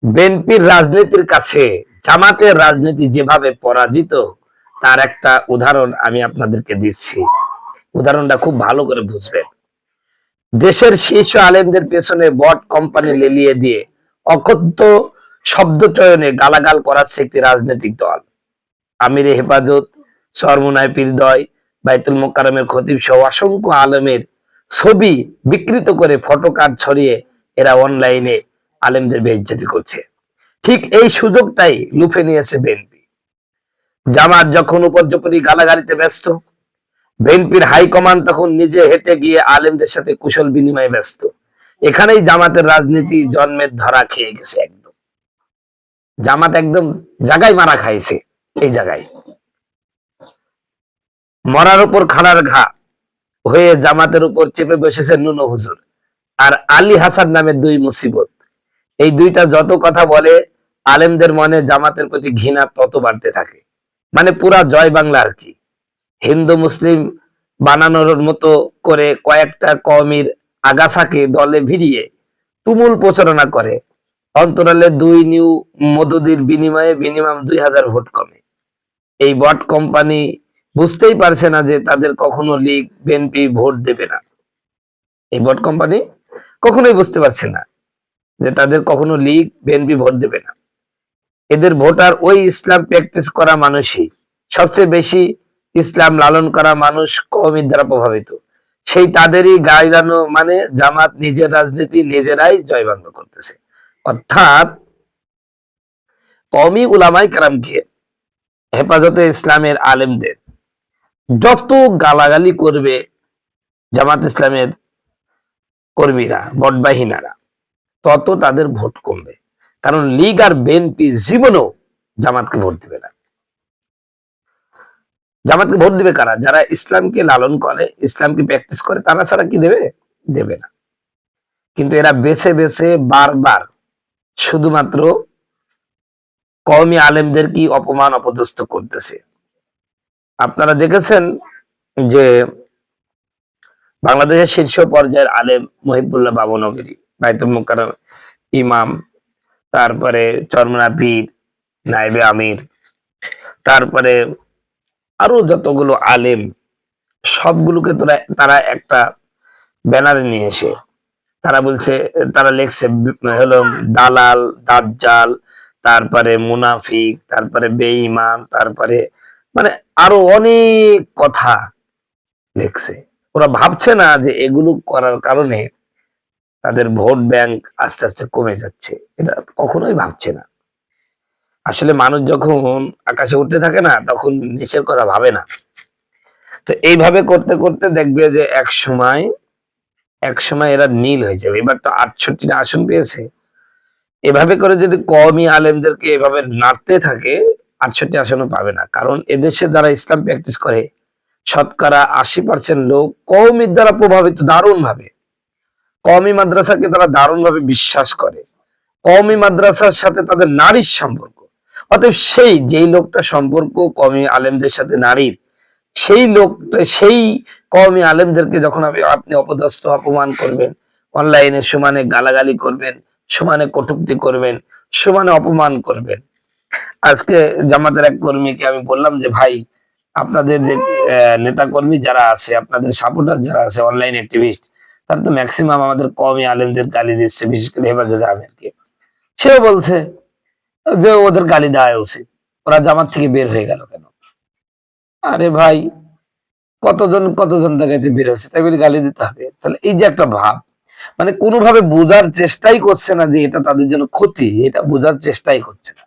বিএনপির রাজনীতির কাছে জামাতের রাজনীতি যেভাবে পরাজিত, তার একটা উদাহরণ আমি আপনাদেরকে দিচ্ছি। উদাহরণটা খুব ভালো করে বুঝবেন। দেশের শীর্ষ আলেমদের পেছনে বট কোম্পানি লেলিয়ে দিয়ে অকথ্য শব্দ চয়নে গালাগাল করাচ্ছে একটি রাজনৈতিক দল। আমিরে হেফাজত, চরমোনাই পীরদ্বয়, বাইতুল মোকাররমের খতিব সহ অসংখ্য আলেমের ছবি বিকৃত করে ফটোকার্ড ছড়িয়ে এরা অনলাইনে আলেমদের বেইজ্জতি করছে। ঠিক এই সুযোগটাই লুফে নিয়েছে বিএনপি। জামাত যখন উপর্যুপরি গালাগালিতে ব্যস্ত, বিএনপির হাইকমান্ড তখন নিজে হেঁটে গিয়ে আলেমদের সাথে কুশল বিনিময়ে ব্যস্ত। এখানেই জামাতের রাজনীতি জন্মের ধরা খেয়ে গেছে। একদম জামাত একদম জায়গায় মারা খাইছে। এই জায়গায় মরার উপর খাড়ার ঘা হয়ে জামাতের উপর চেপে বসেছে নুনো হুজুর আর আলী হাসান নামের দুই মুসিবত। এই দুইটা যত কথা বলে, আলেমদের মনে জামাতের প্রতি ঘৃণা তত বাড়তে থাকে। মানে পুরা জয় বাংলা আর কি। হিন্দু মুসলিম বানানোর মতো করে কয়েকটা কওমির আগাছাকে দলে ভিড়িয়ে তুমুল প্রচারণা করে। অন্তরালে 2 নিউ মদদির বিনিময়ে মিনিমাম 2000 ভোট কমে। এই বট কোম্পানি বুঝতেই পারছে না যে তাদের কখনো লীগ বিএনপি ভোট দেবে না। এই বট কোম্পানি কখনোই বুঝতে পারছে না যে তাদের কখনো লীগ বিএনপি ভোট দেবে না। এদের ভোটার ওই ইসলাম প্র্যাকটিস করা মানুষই। সবচেয়ে বেশি ইসলাম লালন করা মানুষ কওমির দ্বারা প্রভাবিত। সেই তাদেরই গায়ে জানো, মানে জামাত নিজের রাজনীতি নিজেরাই জয়ভঙ্গ করতেছে। অর্থাৎ কওমি উলামায়ে কেরামকে, হেফাজতে ইসলামের আলেমদের যত গালাগালি করবে জামাত ইসলামের কর্মীরা, বটবাহিনারা, তত তাদের ভোট কমবে। কারণ লীগ আর বিএনপি জীবনেও জামাতকে ভোট দিবে না। জামাতকে ভোট দিবে কারা? যারা ইসলামকে লালন করে, ইসলামকে প্র্যাকটিস করে, তারা ছাড়া কি দেবে? দেবে না। কিন্তু এরা বেছে বেছে বারবার শুধুমাত্র কওমি আলেমদের কি অপমান অপদস্থ করতেছে। আপনারা দেখেছেন যে বাংলাদেশের শীর্ষ পর্যায়ের আলেম মহিবুল্লাহ বাবনগরী, বাইতুল মোকাররম ইমাম, তারপরে চরমোনাই পীর, নায়েবে আমির, তারপরে আরো যতগুলো আলেম, সবগুলোকে তারা একটা ব্যানারে নিয়ে এসে তারা বলছে, তারা লেখছে হলো দালাল, দাজ্জাল, তারপরে মুনাফিক, তারপরে বেঈমান, তারপরে মানে আরো অনেক কথা লিখছে। ওরা ভাবছে না যে এগুলো করার কারণে তাদের ভোট ব্যাংক আস্তে আস্তে কমে যাচ্ছে। এটা কখনোই ভাবছে না। আসলে মানুষ যখন আকাশে উঠতে থাকে না, তখন নিচের কথা ভাবে না। তো এইভাবে করতে করতে দেখবে যে এক সময় এরা নীল হয়ে যাবে। এবার তো 68টা আসন পেয়েছে। এভাবে করে যদি কওমি আলেমদেরকে এভাবে নাড়তে থাকে, 68 আসনও পাবে না। কারণ এদেশে যারা ইসলাম প্র্যাকটিস করে শতকরা 80% লোক কওমির দ্বারা প্রভাবিত দারুণ ভাবে। কওমি মাদ্রাসাকে তারা দারুণ ভাবে বিশ্বাস করে। কওমি মাদ্রাসার সাথে তাদের নারীর সম্পর্ক। অতএব যেই লোকটা সম্পর্ক কওমি আলেমদের সাথে নারীর, সেই কওমি আলেমদেরকে যখন আপনি অপদস্থ অপমান করবেন, অনলাইনে সমানে গালাগালি করবেন, সমানে কটূক্তি করবেন, সমানে অপমান করবেন। আজকে জামাতের এক কর্মীকে আমি বললাম যে ভাই, আপনাদের যে নেতা কর্মী যারা আছে, আপনাদের সাপোর্টার যারা আছে, অনলাইন অ্যাক্টিভিস্ট, তারা তো ম্যাক্সিমাম আমাদের কওমি আলেমদের গালি দিচ্ছে, বিশেষ করে হেফাজতে আমিরকে। সেও বলছে যে ওদের গালি দেওয়া উচিত, ওরা জামাত থেকে বের হয়ে গেল কেন? আরে ভাই, কতজন দেখাইতে বের হয়েছে, তাই বলে গালি দিতে হবে? তাহলে এই যে একটা ভাব, মানে কোনোভাবে বোঝার চেষ্টাই করছে না যে এটা তাদের জন্য ক্ষতি, এটা বোঝার চেষ্টাই করছে না।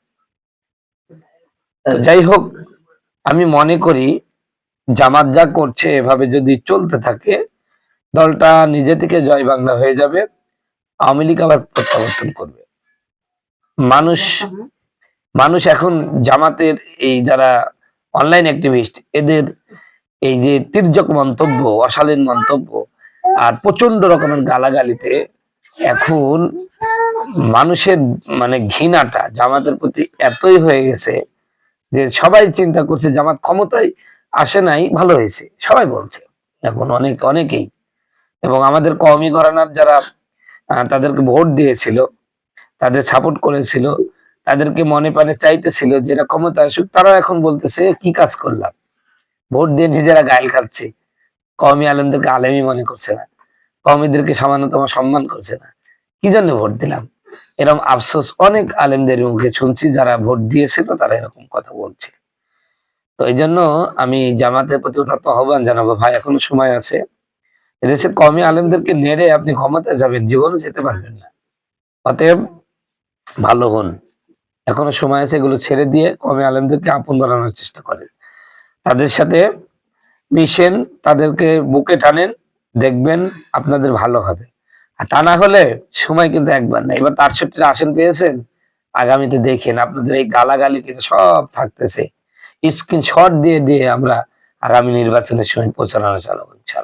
যাই হোক, আমি মনে করি জামাত যা করছে এভাবে যদি চলতে থাকে, দলটা নিজে থেকে জয় বাংলা হয়ে যাবে, আওয়ামী লীগ আবার প্রত্যাবর্তন করবে। মানুষ এখন জামাতের এই যারা অনলাইন অ্যাক্টিভিস্ট, এদের এই যে তির্যক মন্তব্য, অশালীন মন্তব্য আর প্রচন্ড রকমের গালাগালিতে এখন মানুষের মানে ঘৃণাটা জামাতের প্রতি এতই হয়ে গেছে যে সবাই চিন্তা করছে জামাত ক্ষমতায় আসে নাই, ভালো হয়েছে, সবাই বলছে এখন অনেকেই। এবং আমাদের কওমি ঘরানার যারা তাদেরকে ভোট দিয়েছিল, তাদের সাপোর্ট করেছিল, তাদেরকে মনে প্রাণে চাইতেছিল যে এরা ক্ষমতা আসুক, তারাও এখন বলতেছে কি কাজ করলাম, ভোট দিয়ে নিজেরা গায়েল খাচ্ছে, কওমি আলেমদেরকে আলেমই মনে করছে না, কওমিদেরকে সামান্যতম সম্মান করছে না, কি জন্য ভোট দিলাম। এরকম আফসোস অনেক আলেমদের মুখে শুনছি, যারা ভোট দিয়েছিল তারা এরকম কথা বলছে। তো এই জন্য আমি জামাতের প্রতি উদাত্ত আহ্বান জানাবো, ভাই এখনো সময় আছে। এদেশের কওমি আলেমদেরকে নেড়ে আপনি ক্ষমতায় যাবেন, জীবনে যেতে পারবেন না। অতএব ভালো হন, এখনো সময় আছে, এগুলো ছেড়ে দিয়ে কওমি আলেমদেরকে আপন বানানোর চেষ্টা করেন, তাদের সাথে মিশেন, তাদেরকে বুকে টানেন, দেখবেন আপনাদের ভালো হবে। আর তা না হলে সময় কিন্তু একবার না, এবার ৬৮ আসন পেয়েছেন, আগামীতে দেখেন আপনাদের এই গালাগালি কিন্তু সব থাকতেছে, স্ক্রিনশট দিয়ে দিয়ে আমরা আগামী নির্বাচনের সময় প্রচারণা চালাবো ইনশাআল্লাহ।